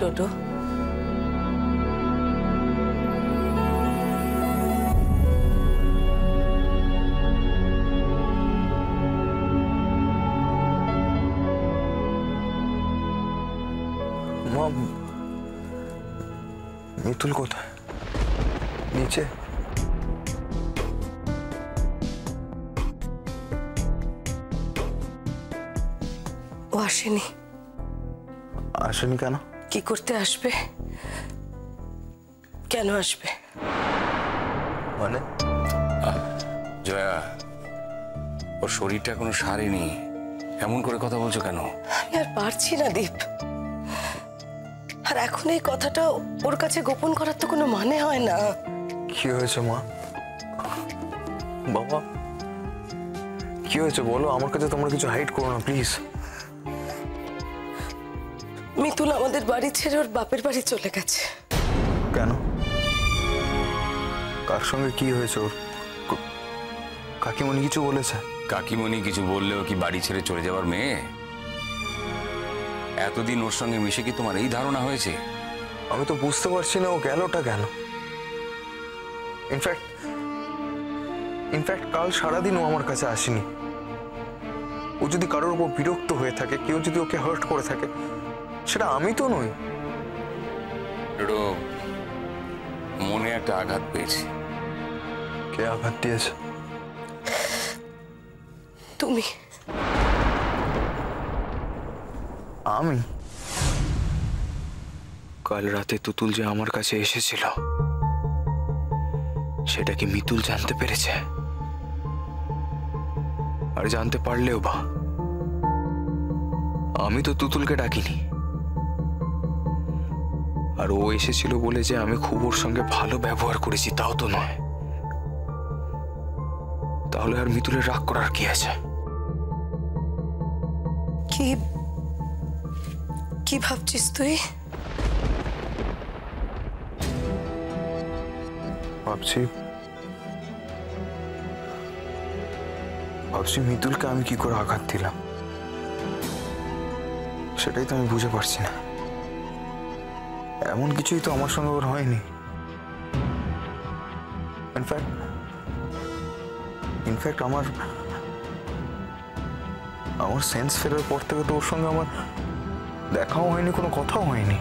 ডোডো? মা, মিতুল কোথায়? নিচে? ও আসেনি। আসেনি কেন? কি করতে আসবে? কেন আসবে? মানে জয়া, ওর শরীরটা এখনো সারেনি, এমন করে কথা বলছো কেন? আমি আর পারছি না দীপ। আর এখন এই কথাটা ওর কাছে গোপন করার তো কোনো মানে হয় না। কি হয়েছে মা? বাবা কি হয়েছে বলো, আমার কাছে তোমরা কিছু হাইড করো না প্লিজ। মিতুল আমাদের বাড়ি ছেড়ে ওর বাপের বাড়ি চলে গেছে। কেন? কার সঙ্গে কি হয়েছে ওর? কাকিমণি কিছু বলেছে? কাকিমণি কিছু বললেও কি বাড়ি ছেড়ে চলে যাবার মেয়ে? এতদিন ওর সঙ্গে মিশে কি তোমার এই ধারণা হয়েছে? আমি তো বুঝতে পারছি না ও গেলটা কেন। ইনফ্যাক্ট কাল সারাদিন ও আমার কাছে আসেনি। ও যদি কারোর উপর বিরক্ত হয়ে থাকে, কেউ যদি ওকে হার্ট করে থাকে, সেটা আমি তো নই। মনে একটা আঘাত পেয়েছি। কে আঘাত দিয়েছে? তুমি। আমি? কাল রাতে তুতুল যে আমার কাছে এসেছিল সেটা কি মিতুল জানতে পেরেছে? আর জানতে পারলেও বা, আমি তো তুতুলকে ডাকিনি। আর ও এসেছিল বলে যে আমি খুব ওর সঙ্গে ভালো ব্যবহার করেছি তাও তো নয়। তাহলে আর মিতুলের রাগ করার কি আছে? কি ভাবছিস তুই? ভাবছি মিতুলকে আমি কি করে আঘাত দিলাম, সেটাই তো আমি বুঝে পারছি না। এমন কিছুই তো আমার সঙ্গে ওর হয়নি। ইনফ্যাক্ট আমার সেন্স ফেরার পর থেকে তো ওর সঙ্গে আমার দেখাও হয়নি, কোনো কথাও হয়নি।